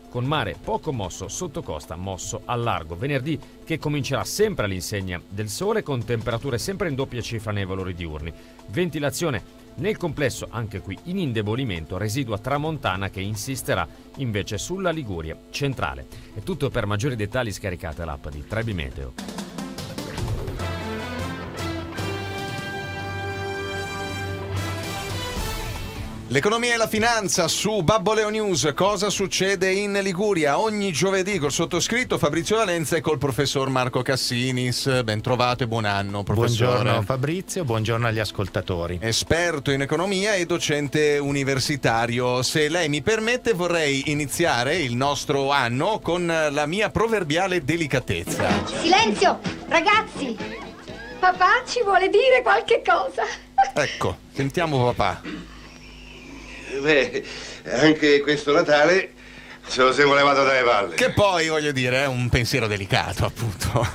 con mare poco mosso sotto costa, mosso al largo. Venerdì che comincerà sempre all'insegna del sole con temperature sempre in doppia cifra nei valori diurni. Ventilazione nel complesso anche qui in indebolimento, residua tramontana che insisterà invece sulla Liguria centrale. È tutto. Per maggiori dettagli scaricate l'app di Trebi Meteo. L'economia e la finanza su Babboleo News. Cosa succede in Liguria? Ogni giovedì col sottoscritto Fabrizio Valenza e col professor Marco Cassinis. Ben trovato e buon anno, professore. Buongiorno Fabrizio, buongiorno agli ascoltatori. Esperto in economia e docente universitario. Se lei mi permette, vorrei iniziare il nostro anno con la mia proverbiale delicatezza. Silenzio, ragazzi! Papà ci vuole dire qualche cosa. Ecco, sentiamo papà. Beh, anche questo Natale se lo siamo levato dalle palle. Che poi, voglio dire, è un pensiero delicato, appunto.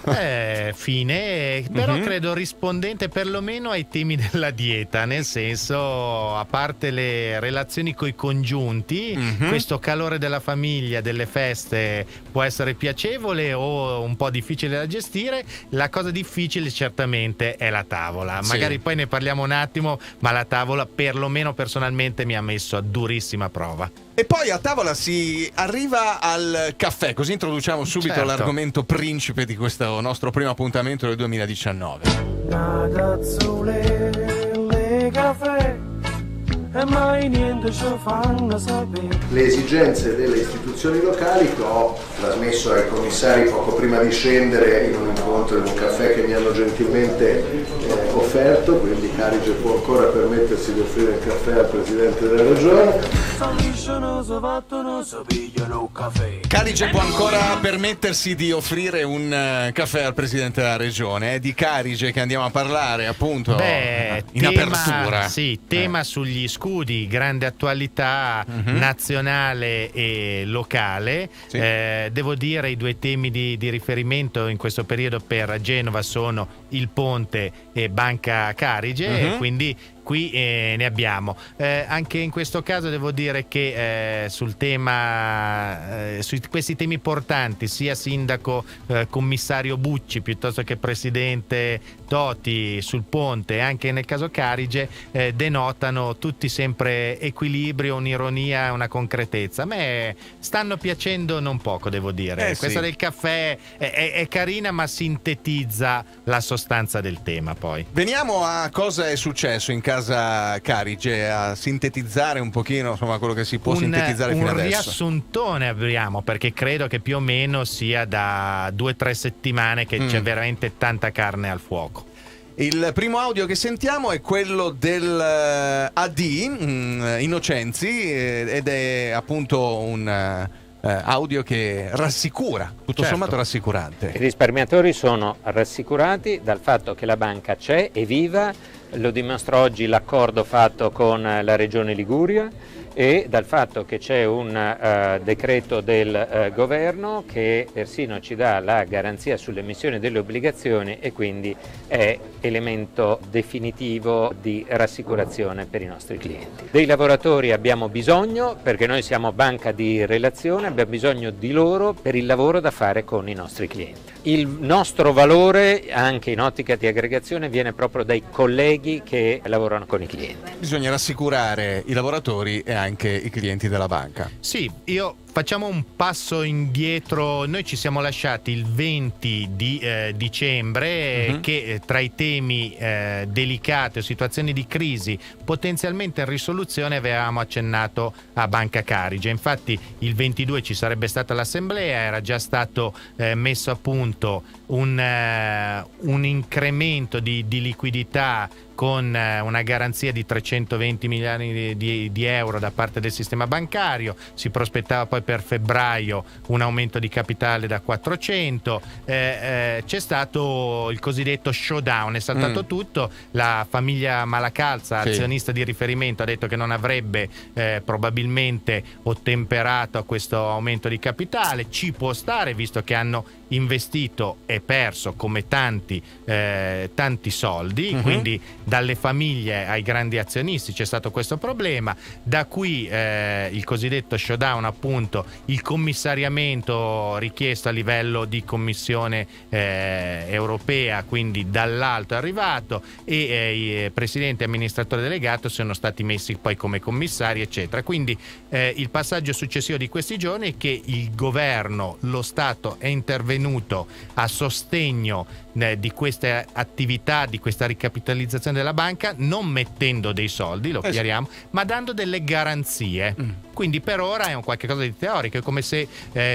Fine, però credo rispondente perlomeno ai temi della dieta, nel senso, a parte le relazioni coi congiunti, questo calore della famiglia, delle feste può essere piacevole o un po' difficile da gestire. La cosa difficile certamente è la tavola. Sì. Magari poi ne parliamo un attimo, ma la tavola perlomeno personalmente mi ha messo a durissima prova. E poi a tavola si arriva al caffè, così introduciamo subito Certo. l'argomento principe di questo nostro primo appuntamento del 2019. Le caffè e mai niente ci fanno sapere. Le esigenze delle istituzioni locali che ho trasmesso ai commissari poco prima di scendere in un incontro, in un caffè che mi hanno gentilmente offerto, quindi Carige può ancora permettersi di offrire il caffè al Presidente della Regione. Carige può ancora permettersi di offrire un caffè al Presidente della Regione. È di Carige che andiamo a parlare, appunto, in apertura. Sì, tema sugli scudi, grande attualità nazionale e locale. Sì. Devo dire i due temi di riferimento in questo periodo per Genova sono il ponte e Banca Carige, e quindi qui ne abbiamo. Anche in questo caso devo dire che sul tema, su questi temi portanti, sia sindaco commissario Bucci piuttosto che presidente Toti sul ponte, anche nel caso Carige, denotano tutti sempre equilibrio, un'ironia, una concretezza. A me stanno piacendo non poco, devo dire. Questa del caffè è carina, ma sintetizza la sostanza del tema. Poi Veniamo a cosa è successo in casa Carige, a sintetizzare un pochino, insomma, quello che si può sintetizzare fino adesso. Un riassuntone abbiamo, perché credo che più o meno sia da 2 o 3 settimane che c'è veramente tanta carne al fuoco. Il primo audio che sentiamo è quello del AD Innocenzi, ed è appunto un audio che rassicura, tutto sommato rassicurante. I risparmiatori sono rassicurati dal fatto che la banca c'è, è viva, lo dimostra oggi l'accordo fatto con la Regione Liguria, e dal fatto che c'è un decreto del governo che persino ci dà la garanzia sull'emissione delle obbligazioni, e quindi è elemento definitivo di rassicurazione per i nostri clienti. Dei lavoratori abbiamo bisogno, perché noi siamo banca di relazione, abbiamo bisogno di loro per il lavoro da fare con i nostri clienti. Il nostro valore, anche in ottica di aggregazione, viene proprio dai colleghi che lavorano con i clienti. Bisogna rassicurare i lavoratori e anche i clienti della banca. Sì, facciamo un passo indietro. Noi ci siamo lasciati il 20 di dicembre che tra i temi delicati o situazioni di crisi potenzialmente in risoluzione avevamo accennato a Banca Carige. Infatti il 22 ci sarebbe stata l'assemblea, era già stato messo a punto un incremento di liquidità con una garanzia di 320 milioni di euro da parte del sistema bancario. Si prospettava poi per febbraio un aumento di capitale da 400. C'è stato il cosiddetto showdown, è saltato tutto. La famiglia Malacalza, azionista di riferimento, ha detto che non avrebbe probabilmente ottemperato a questo aumento di capitale. Ci può stare, visto che hanno investito e perso come tanti soldi, quindi dalle famiglie ai grandi azionisti c'è stato questo problema, da qui il cosiddetto showdown, appunto il commissariamento richiesto a livello di Commissione europea, quindi dall'alto è arrivato, e i presidenti e amministratori delegato sono stati messi poi come commissari, eccetera. Quindi il passaggio successivo di questi giorni è che il governo, lo Stato è intervenuto a sostegno di queste attività, di questa ricapitalizzazione della banca, non mettendo dei soldi, lo chiariamo, ma dando delle garanzie. Quindi per ora è un qualche cosa di teorico, è come se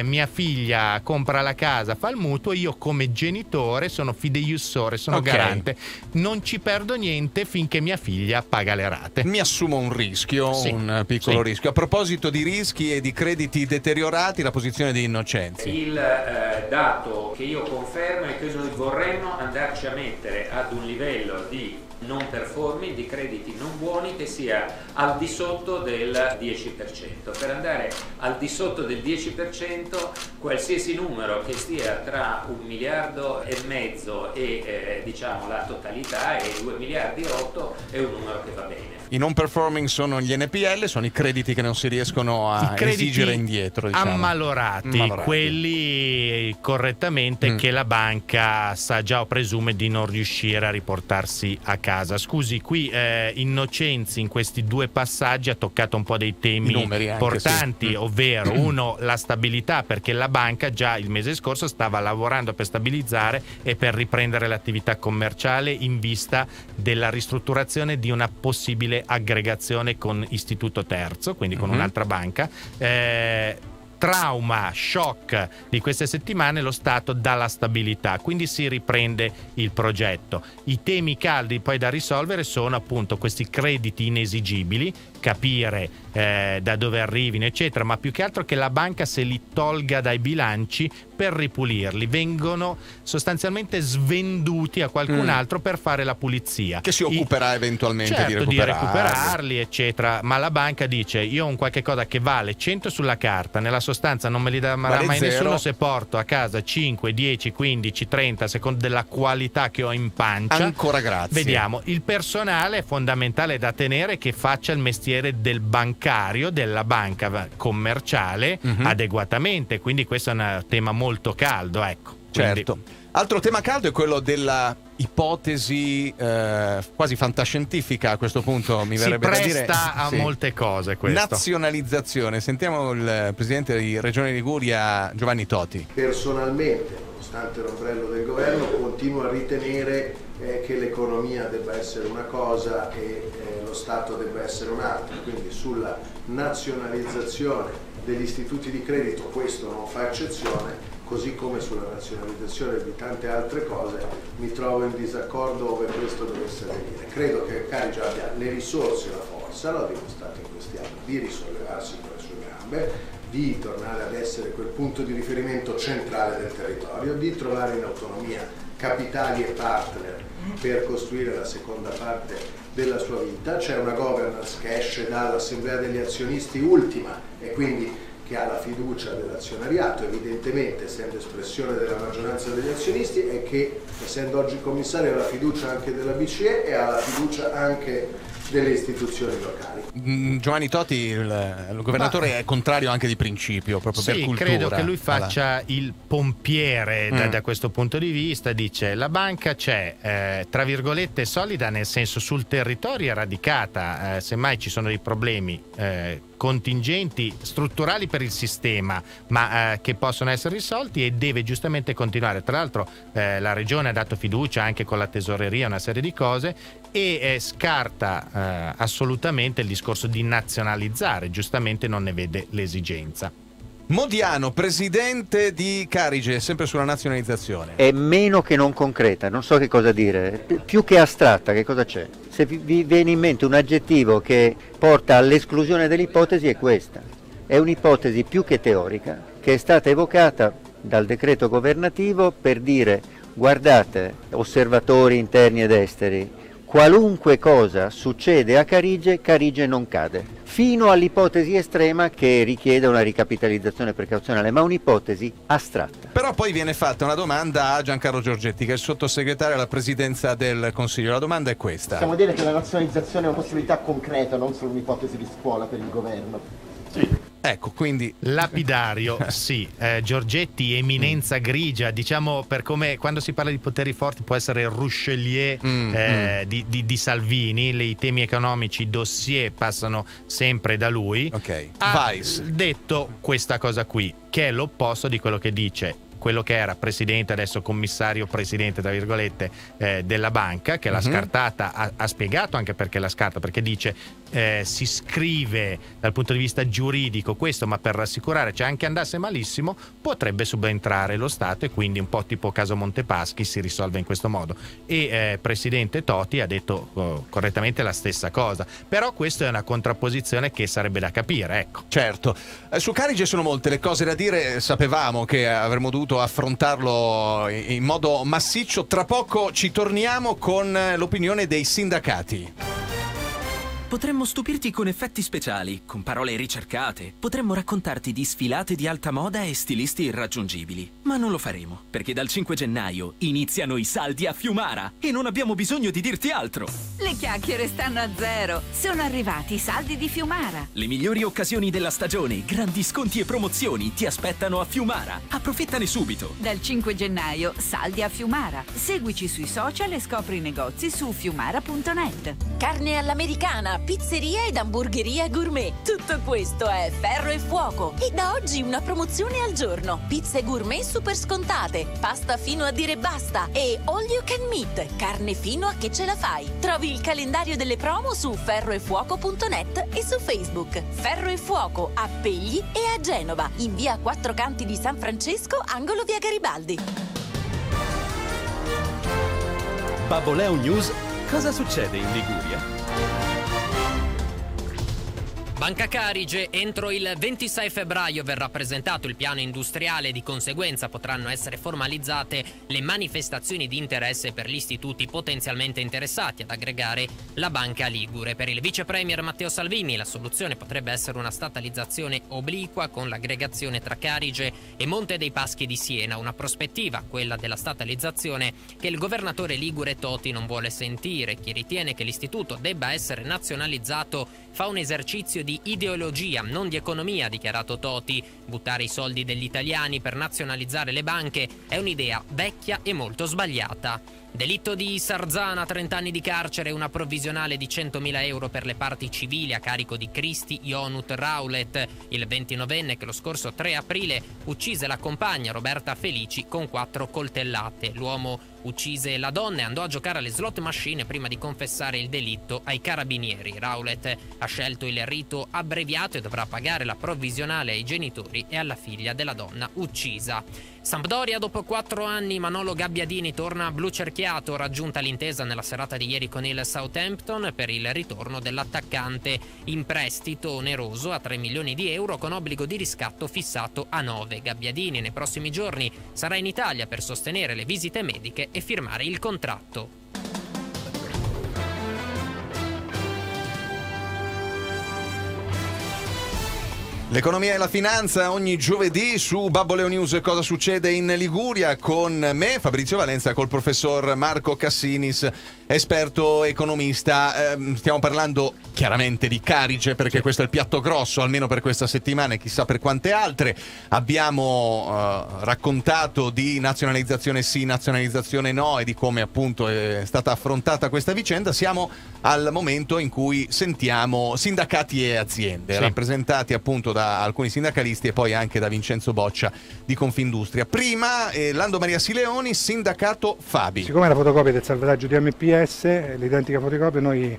mia figlia compra la casa, fa il mutuo, io come genitore sono fideiussore, sono garante, non ci perdo niente finché mia figlia paga le rate. Mi assumo un rischio, un piccolo rischio. A proposito di rischi e di crediti deteriorati, la posizione di Innocenzi. Il dato che io confermo è che noi vorremmo andarci a mettere ad un livello di non performing, di crediti non buoni, che sia al di sotto del 10%. Per andare al di sotto del 10%, qualsiasi numero che stia tra 1,5 miliardi e diciamo la totalità, e 2,8 miliardi è un numero che va bene. I non performing sono gli NPL, sono i crediti che non si riescono a esigere indietro, diciamo. Ammalorati, quelli correttamente che la banca sa già o presume di non riuscire a riportarsi a casa. Scusi, qui Innocenzi in questi due passaggi ha toccato un po' dei temi importanti, ovvero uno, la stabilità, perché la banca già il mese scorso stava lavorando per stabilizzare e per riprendere l'attività commerciale in vista della ristrutturazione di una possibile aggregazione con istituto terzo, quindi con un'altra banca. Trauma, shock di queste settimane, lo Stato dà la stabilità, quindi si riprende il progetto. I temi caldi poi da risolvere sono appunto questi crediti inesigibili, capire da dove arrivino, eccetera, ma più che altro che la banca se li tolga dai bilanci per ripulirli, vengono sostanzialmente svenduti a qualcun altro per fare la pulizia, che si occuperà eventualmente di recuperarli, eccetera. Ma la banca dice: io ho un qualche cosa che vale 100 sulla carta, nella sostanza non me li darà mai nessuno se porto a casa 5, 10, 15, 30 a seconda della qualità che ho in pancia. Ancora grazie. Vediamo, il personale è fondamentale da tenere, che faccia il mestiere del bancario, della banca commerciale adeguatamente, quindi questo è un tema molto caldo, ecco. Certo. Altro tema caldo è quello della ipotesi quasi fantascientifica, a questo punto mi verrebbe da dire. Si presta a molte cose questo. Nazionalizzazione. Sentiamo il presidente di Regione Liguria, Giovanni Toti. Personalmente, nonostante l'ombrello del governo, continuo a ritenere che l'economia debba essere una cosa e lo Stato debba essere un'altra, quindi sulla nazionalizzazione degli istituti di credito questo non fa eccezione, così come sulla nazionalizzazione di tante altre cose mi trovo in disaccordo ove questo dovesse avvenire. Credo che Carige abbia le risorse e la forza, l'ha dimostrato in questi anni, di risollevarsi con le sue gambe, di tornare ad essere quel punto di riferimento centrale del territorio, di trovare in autonomia capitali e partner per costruire la seconda parte della sua vita. C'è una governance che esce dall'assemblea degli azionisti ultima e quindi che ha la fiducia dell'azionariato, evidentemente essendo espressione della maggioranza degli azionisti, e che essendo oggi commissario ha la fiducia anche della BCE e ha la fiducia anche delle istituzioni locali. Giovanni Toti, il governatore, è contrario anche di principio, proprio per cultura. Credo che lui faccia il pompiere da questo punto di vista. Dice: la banca c'è, tra virgolette solida, nel senso sul territorio è radicata, semmai ci sono dei problemi contingenti, strutturali per il sistema, ma che possono essere risolti, e deve giustamente continuare. Tra l'altro la Regione ha dato fiducia anche con la tesoreria, una serie di cose, e scarta assolutamente il discorso di nazionalizzare, giustamente non ne vede l'esigenza. Modiano, presidente di Carige, sempre sulla nazionalizzazione. È meno che non concreta, non so che cosa dire, più che astratta, che cosa c'è? Se vi viene in mente un aggettivo che porta all'esclusione dell'ipotesi è questa. È un'ipotesi più che teorica, che è stata evocata dal decreto governativo per dire: guardate, osservatori interni ed esteri, qualunque cosa succede a Carige, Carige non cade, fino all'ipotesi estrema che richiede una ricapitalizzazione precauzionale, ma un'ipotesi astratta. Però poi viene fatta una domanda a Giancarlo Giorgetti, che è il sottosegretario alla presidenza del Consiglio. La domanda è questa. Possiamo dire che la nazionalizzazione è una possibilità concreta, non solo un'ipotesi di scuola per il governo? Sì. Ecco, quindi lapidario, sì. Giorgetti, eminenza grigia, diciamo, per come quando si parla di poteri forti può essere il Richelieu di Salvini. I temi economici, i dossier passano sempre da lui. Ok. Ha detto questa cosa qui, che è l'opposto di quello che dice quello che era presidente, adesso commissario presidente tra virgolette della banca, che l'ha scartata, ha spiegato anche perché l'ha scartata, perché dice si scrive dal punto di vista giuridico questo, ma per rassicurare, cioè anche andasse malissimo potrebbe subentrare lo Stato, e quindi un po' tipo caso Montepaschi si risolve in questo modo. E presidente Toti ha detto correttamente la stessa cosa, però questa è una contrapposizione che sarebbe da capire, ecco. Certo, su Carige sono molte le cose da dire, sapevamo che avremmo dovuto affrontarlo in modo massiccio. Tra poco ci torniamo con l'opinione dei sindacati. Potremmo stupirti con effetti speciali, con parole ricercate. Potremmo raccontarti di sfilate di alta moda e stilisti irraggiungibili. Ma non lo faremo, perché dal 5 gennaio iniziano i saldi a Fiumara e non abbiamo bisogno di dirti altro. Le chiacchiere stanno a zero. Sono arrivati i saldi di Fiumara. Le migliori occasioni della stagione, grandi sconti e promozioni ti aspettano a Fiumara. Approfittane subito. Dal 5 gennaio, saldi a Fiumara. Seguici sui social e scopri i negozi su fiumara.net. Carne all'americana, pizzeria ed hamburgeria gourmet. Tutto questo è Ferro e Fuoco. E da oggi una promozione al giorno. Pizze gourmet super scontate, pasta fino a dire basta e all you can meet, carne fino a che ce la fai. Trovi il calendario delle promo su ferroefuoco.net e su Facebook. Ferro e Fuoco a Pegli e a Genova, in via Quattro Canti di San Francesco, angolo via Garibaldi. Babboleo News. Cosa succede in Liguria? Banca Carige, entro il 26 febbraio verrà presentato il piano industriale e di conseguenza potranno essere formalizzate le manifestazioni di interesse per gli istituti potenzialmente interessati ad aggregare la Banca Ligure. Per il vice premier Matteo Salvini la soluzione potrebbe essere una statalizzazione obliqua con l'aggregazione tra Carige e Monte dei Paschi di Siena, una prospettiva, quella della statalizzazione, che il governatore ligure Toti non vuole sentire. Chi ritiene che l'istituto debba essere nazionalizzato fa un esercizio di ideologia, non di economia, ha dichiarato Toti. Buttare i soldi degli italiani per nazionalizzare le banche è un'idea vecchia e molto sbagliata. Delitto di Sarzana, 30 anni di carcere e una provvisionale di 100.000 euro per le parti civili a carico di Cristi Ionut Raulet, il 29enne che lo scorso 3 aprile uccise la compagna Roberta Felici con 4 coltellate. L'uomo uccise la donna e andò a giocare alle slot machine prima di confessare il delitto ai carabinieri. Raulet ha scelto il rito abbreviato e dovrà pagare la provvisionale ai genitori e alla figlia della donna uccisa. Sampdoria, dopo 4 anni, Manolo Gabbiadini torna blu cerchiato, raggiunta l'intesa nella serata di ieri con il Southampton per il ritorno dell'attaccante in prestito oneroso a 3 milioni di euro con obbligo di riscatto fissato a 9. Gabbiadini nei prossimi giorni sarà in Italia per sostenere le visite mediche e firmare il contratto. L'economia e la finanza ogni giovedì su Babboleo News. Cosa succede in Liguria, con me Fabrizio Valenza, col professor Marco Cassinis, esperto economista. Stiamo parlando chiaramente di Carige, perché questo è il piatto grosso, almeno per questa settimana e chissà per quante altre. Abbiamo raccontato di nazionalizzazione sì, nazionalizzazione no, e di come appunto è stata affrontata questa vicenda. Siamo al momento in cui sentiamo sindacati e aziende, rappresentati appunto da alcuni sindacalisti e poi anche da Vincenzo Boccia di Confindustria. Prima Lando Maria Sileoni, sindacato Fabi. Siccome la fotocopia del salvataggio di MPS, l'identica fotocopia, noi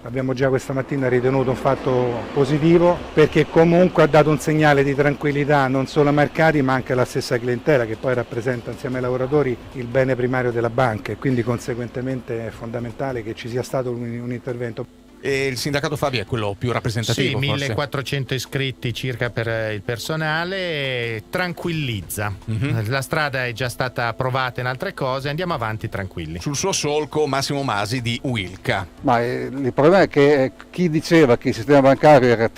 abbiamo già questa mattina ritenuto un fatto positivo, perché comunque ha dato un segnale di tranquillità non solo ai mercati ma anche alla stessa clientela, che poi rappresenta insieme ai lavoratori il bene primario della banca, e quindi conseguentemente è fondamentale che ci sia stato un intervento. E il sindacato Favi è quello più rappresentativo. Sì, forse. 1400 iscritti circa per il personale, tranquillizza. La strada è già stata approvata in altre cose, andiamo avanti tranquilli. Sul suo solco Massimo Masi di Wilca. Ma il problema è che chi diceva che il sistema bancario era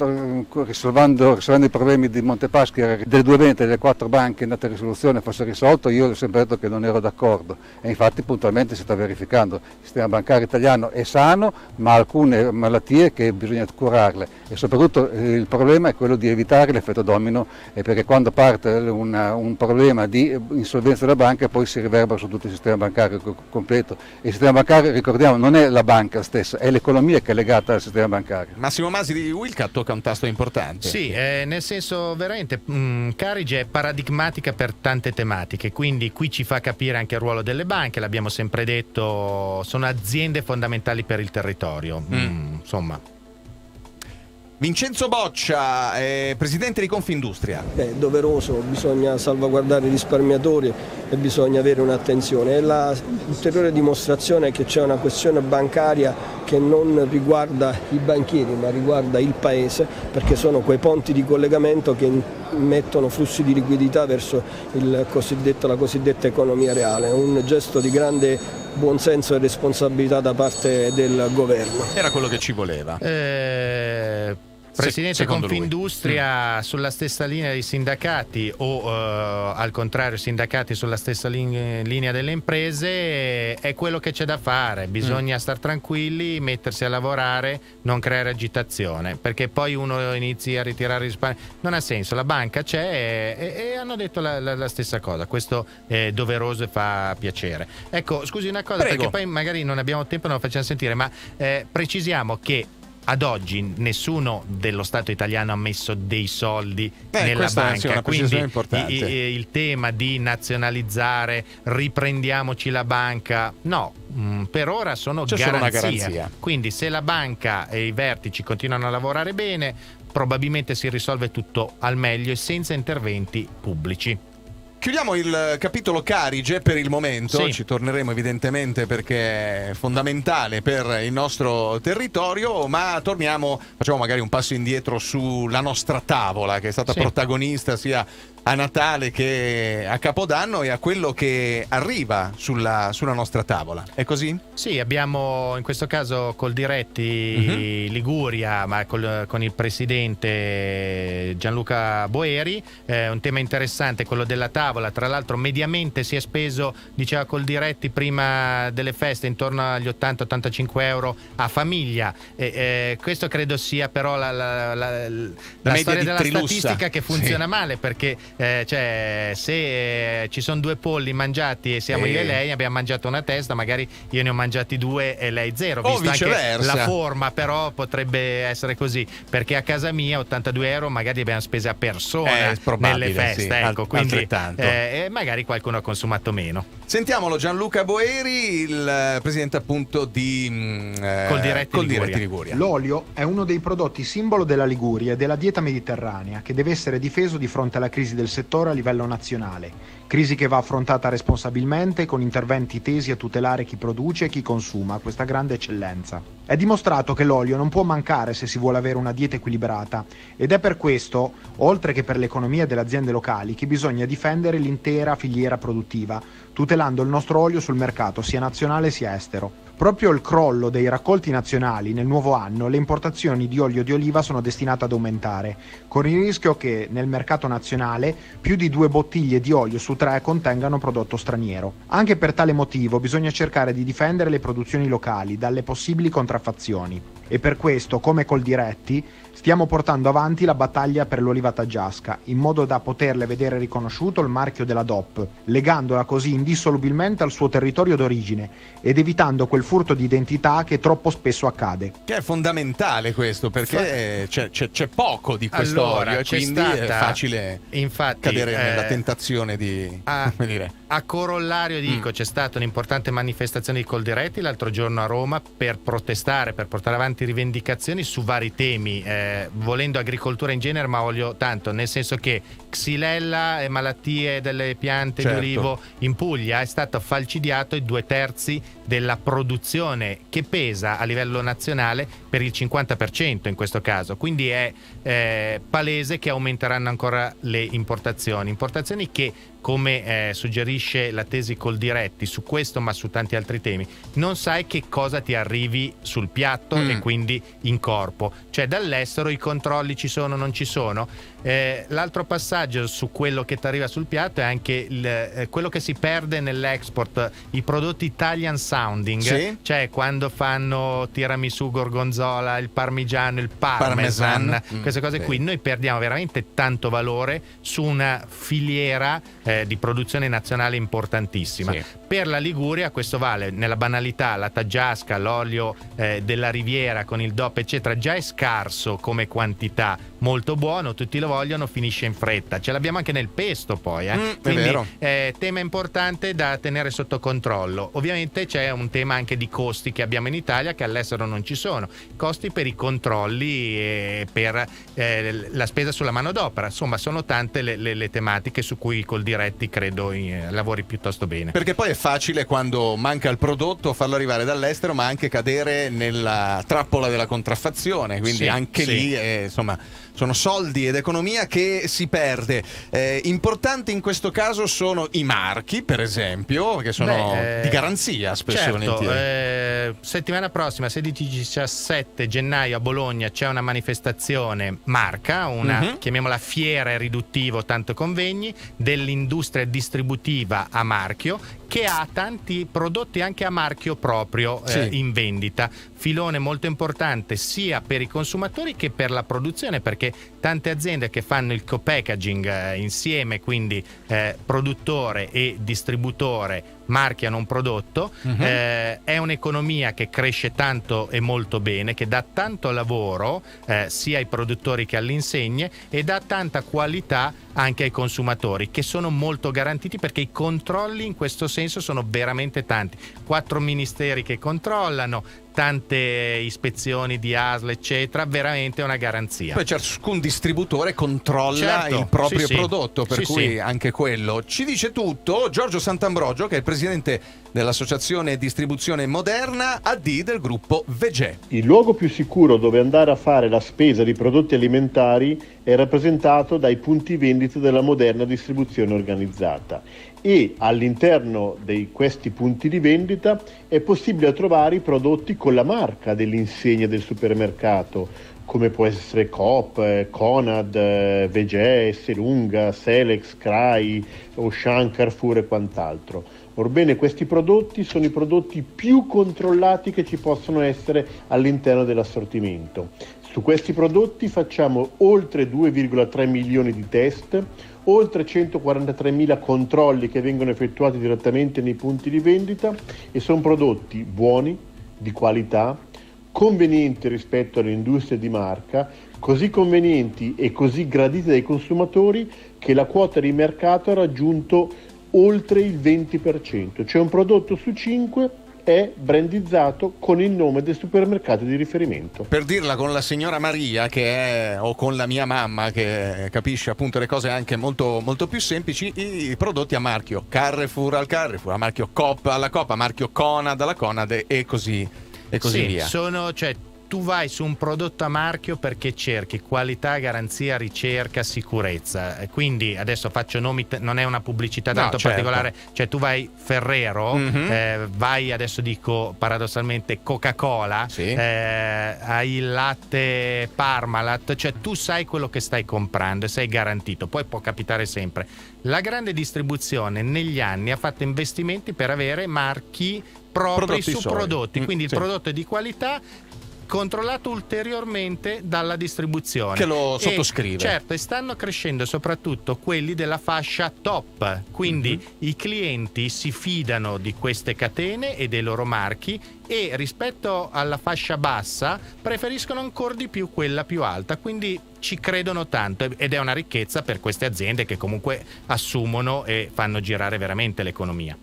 risolvendo i problemi di Montepaschi, delle 2 vendite delle 4 banche in data risoluzione fosse risolto, io ho sempre detto che non ero d'accordo e infatti puntualmente si sta verificando. Il sistema bancario italiano è sano, ma ha alcune malattie che bisogna curarle e soprattutto il problema è quello di evitare l'effetto domino, perché quando parte un problema di insolvenza della banca poi si riverbera su tutto il sistema bancario completo. E il sistema bancario, ricordiamo, non è la banca stessa, è l'economia che è legata al sistema bancario. Massimo Masi di Wilca tocca un tasto importante. Sì, nel senso veramente Carige è paradigmatica per tante tematiche, quindi qui ci fa capire anche il ruolo delle banche, l'abbiamo sempre detto, sono aziende fondamentali per il territorio. Insomma. Vincenzo Boccia, presidente di Confindustria. È doveroso, bisogna salvaguardare i risparmiatori e bisogna avere un'attenzione. È l'ulteriore dimostrazione che c'è una questione bancaria che non riguarda i banchieri ma riguarda il paese, perché sono quei ponti di collegamento che mettono flussi di liquidità verso la cosiddetta economia reale. È un gesto di grande buonsenso e responsabilità da parte del governo. Era quello che ci voleva. Presidente Confindustria sulla stessa linea dei sindacati o al contrario sindacati sulla stessa linea delle imprese, è quello che c'è da fare, bisogna star tranquilli, mettersi a lavorare, non creare agitazione, perché poi uno inizi a ritirare risparmi, non ha senso, la banca c'è e hanno detto la stessa cosa, questo è doveroso e fa piacere. Ecco, scusi una cosa, Prego. perché poi magari non abbiamo tempo e non lo facciamo sentire, ma precisiamo che ad oggi nessuno dello Stato italiano ha messo dei soldi nella banca, è una quindi importante. il tema di nazionalizzare, riprendiamoci la banca, no, per ora sono C'è solo una garanzia. garanzia. Quindi se la banca e i vertici continuano a lavorare bene, probabilmente si risolve tutto al meglio e senza interventi pubblici. Chiudiamo il capitolo Carige per il momento, Sì. ci torneremo evidentemente perché è fondamentale per il nostro territorio, ma facciamo magari un passo indietro sulla nostra tavola che è stata protagonista sia a Natale che a Capodanno e a quello che arriva sulla nostra tavola. È così? Sì, abbiamo in questo caso Coldiretti Liguria, ma con il presidente Gianluca Boeri, un tema interessante quello della tavola. Tra l'altro mediamente si è speso, diceva Coldiretti prima delle feste, intorno agli 80-85 euro a famiglia. Questo credo sia però la storia della statistica che funziona male, perché se ci sono 2 polli mangiati e siamo io e lei, abbiamo mangiato una testa, magari io ne ho mangiati 2 e lei 0, visto anche la forma, però potrebbe essere così, perché a casa mia 82 euro magari abbiamo spese a persona nelle feste, ecco, quindi magari qualcuno ha consumato meno. Sentiamolo Gianluca Boeri, il presidente appunto di Coldiretti Liguria. L'olio è uno dei prodotti simbolo della Liguria e della dieta mediterranea, che deve essere difeso di fronte alla crisi del settore a livello nazionale, crisi che va affrontata responsabilmente con interventi tesi a tutelare chi produce e chi consuma questa grande eccellenza. È dimostrato che l'olio non può mancare se si vuole avere una dieta equilibrata ed è per questo, oltre che per l'economia delle aziende locali, che bisogna difendere l'intera filiera produttiva, tutelando il nostro olio sul mercato sia nazionale sia estero. Proprio il crollo dei raccolti nazionali nel nuovo anno, le importazioni di olio di oliva sono destinate ad aumentare, con il rischio che nel mercato nazionale più di 2 bottiglie di olio su 3 contengano prodotto straniero. Anche per tale motivo bisogna cercare di difendere le produzioni locali dalle possibili contraffazioni. E per questo, come Coldiretti, stiamo portando avanti la battaglia per l'oliva taggiasca, in modo da poterle vedere riconosciuto il marchio della DOP, legandola così indissolubilmente al suo territorio d'origine ed evitando quel furto di identità che troppo spesso accade. Che è fondamentale questo, perché c'è poco di questo olio e quindi è facile cadere nella tentazione di... A corollario dico, c'è stata un'importante manifestazione di Coldiretti l'altro giorno a Roma per protestare, per portare avanti rivendicazioni su vari temi, volendo agricoltura in genere, ma olio tanto, nel senso che Xylella e malattie delle piante di olivo in Puglia è stato falcidiato i 2/3 della produzione che pesa a livello nazionale per il 50% in questo caso, quindi è palese che aumenteranno ancora le importazioni che, come suggerisce la tesi Coldiretti su questo ma su tanti altri temi, non sai che cosa ti arrivi sul piatto e quindi in corpo, cioè dall'estero i controlli ci sono, non ci sono. L'altro passaggio su quello che ti arriva sul piatto è anche quello che si perde nell'export, i prodotti Italian sounding, sì? Cioè quando fanno tiramisù, gorgonzola, il parmigiano, il parmesan. Queste cose qui, noi perdiamo veramente tanto valore su una filiera di produzione nazionale importantissima. Sì. Per la Liguria questo vale, nella banalità, la taggiasca, l'olio della Riviera con il DOP eccetera già è scarso come quantità, molto buono, tutti lo vogliono, finisce in fretta. Ce l'abbiamo anche nel pesto poi, quindi è vero. Tema importante da tenere sotto controllo. Ovviamente c'è un tema anche di costi che abbiamo in Italia che all'estero non ci sono, costi per i controlli e per la spesa sulla manodopera, insomma sono tante le tematiche su cui Coldiretti credo lavori piuttosto bene. Perché poi è facile quando manca il prodotto farlo arrivare dall'estero, ma anche cadere nella trappola della contraffazione, quindi anche lì insomma sono soldi ed economia che si perde. Importanti in questo caso sono i marchi, per esempio, che sono di garanzia spesso e volentieri. Settimana prossima 16-17 gennaio a Bologna c'è una manifestazione marca, una chiamiamola fiera riduttivo tanto convegni dell'industria distributiva a marchio, che ha tanti prodotti anche a marchio proprio in vendita, filone molto importante sia per i consumatori che per la produzione, perché tante aziende che fanno il co-packaging insieme, quindi produttore e distributore marchiano un prodotto, è un'economia che cresce tanto e molto bene, che dà tanto lavoro sia ai produttori che alle insegne e dà tanta qualità anche ai consumatori, che sono molto garantiti perché i controlli in questo senso sono veramente tanti, 4 ministeri che controllano, tante ispezioni di ASL eccetera, veramente una garanzia. Poi ciascun distributore controlla il proprio prodotto, per cui anche quello ci dice tutto. Giorgio Sant'Ambrogio, che è il presidente dell'associazione Distribuzione Moderna AD del gruppo Vegè. Il luogo più sicuro dove andare a fare la spesa di prodotti alimentari è rappresentato dai punti vendita della Moderna Distribuzione Organizzata, e all'interno di questi punti di vendita è possibile trovare i prodotti con la marca dell'insegna del supermercato, come può essere Coop, Conad, Vegè, Esselunga, Selex, Crai, Auchan, Carrefour e quant'altro. Orbene, questi prodotti sono i prodotti più controllati che ci possono essere all'interno dell'assortimento. Su questi prodotti facciamo oltre 2,3 milioni di test, oltre 143.000 controlli che vengono effettuati direttamente nei punti di vendita, e sono prodotti buoni, di qualità, convenienti rispetto alle industrie di marca, così convenienti e così graditi dai consumatori che la quota di mercato ha raggiunto oltre il 20%, cioè un prodotto su 5 è brandizzato con il nome del supermercato di riferimento. Per dirla con la signora Maria, che è, o con la mia mamma, che capisce appunto le cose anche molto, molto più semplici, i prodotti a marchio Carrefour al Carrefour, a marchio Coop alla Coop, a marchio Conad alla Conad e così via. Tu vai su un prodotto a marchio perché cerchi qualità, garanzia, ricerca, sicurezza. Quindi adesso faccio nomi, non è una pubblicità tanto particolare, cioè tu vai Ferrero, vai, adesso dico paradossalmente Coca-Cola, hai il latte Parmalat, cioè tu sai quello che stai comprando e sei garantito. Poi può capitare sempre. La grande distribuzione negli anni ha fatto investimenti per avere marchi propri su prodotti, quindi il prodotto è di qualità, controllato ulteriormente dalla distribuzione, che lo sottoscrive. E stanno crescendo soprattutto quelli della fascia top, quindi i clienti si fidano di queste catene e dei loro marchi, e rispetto alla fascia bassa preferiscono ancora di più quella più alta, quindi ci credono tanto, ed è una ricchezza per queste aziende che comunque assumono e fanno girare veramente l'economia.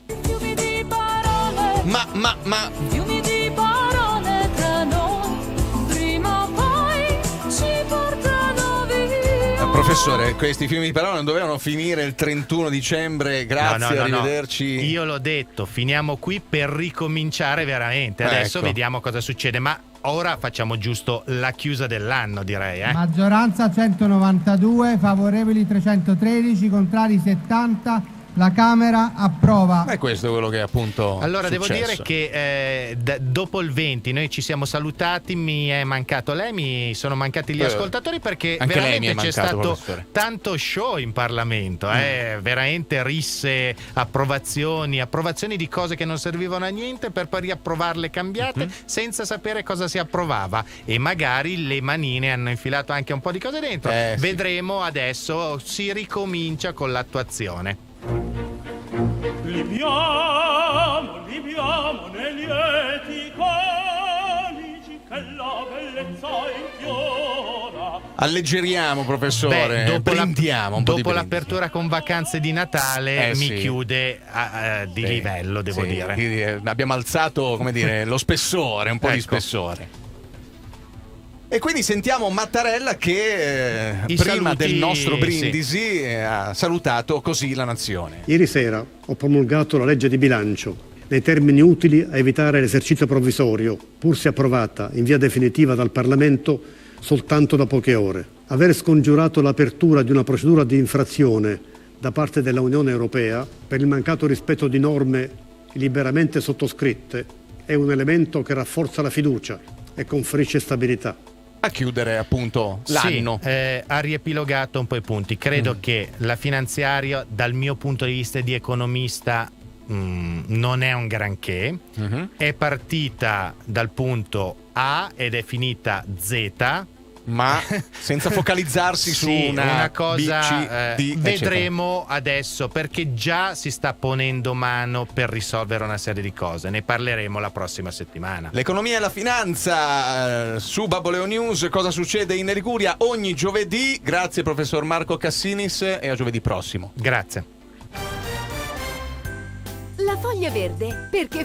Ma fiumi di parole tra noi, prima o poi ci portano via. Professore, questi film di parola non dovevano finire il 31 dicembre, grazie, No. arrivederci. Io l'ho detto, finiamo qui per ricominciare veramente. Adesso Ecco. vediamo cosa succede, ma ora facciamo giusto la chiusa dell'anno, direi. Maggioranza 192, favorevoli 313, contrari 70. La Camera approva. E questo è quello che è appunto Allora, devo successo. dire che dopo il 20 noi ci siamo salutati, mi è mancato lei, mi sono mancati gli ascoltatori, perché anche lei mi veramente è c'è mancato, stato professore. tanto show in Parlamento, veramente risse, approvazioni di cose che non servivano a niente per poi riapprovarle cambiate senza sapere cosa si approvava, e magari le manine hanno infilato anche un po' di cose dentro. Sì. Vedremo, adesso si ricomincia con l'attuazione. Libiamo nei lieti calici che la bellezza infiora. Alleggeriamo, professore, brindiamo un po' di dopo brindisi. l'apertura con vacanze di Natale mi sì. chiude di livello, devo Sì, dire. abbiamo alzato, come dire, lo spessore, un po' di spessore. E quindi sentiamo Mattarella che I prima saluti, del nostro brindisi ha salutato così la nazione. Ieri sera ho promulgato la legge di bilancio nei termini utili a evitare l'esercizio provvisorio, pur se approvata in via definitiva dal Parlamento soltanto da poche ore. Aver scongiurato l'apertura di una procedura di infrazione da parte della Unione Europea per il mancato rispetto di norme liberamente sottoscritte è un elemento che rafforza la fiducia e conferisce stabilità. A chiudere appunto l'anno. Sì, ha riepilogato un po' i punti. Credo che la finanziaria, dal mio punto di vista di economista, non è un granché. È partita dal punto A ed è finita Z, ma senza focalizzarsi su sì, una cosa. B, C, D, vedremo adesso, perché già si sta ponendo mano per risolvere una serie di cose. Ne parleremo la prossima settimana. L'economia e la finanza su Baboleo News. Cosa succede in Liguria ogni giovedì? Grazie professor Marco Cassinis e a giovedì prossimo. Grazie. La foglia verde, perché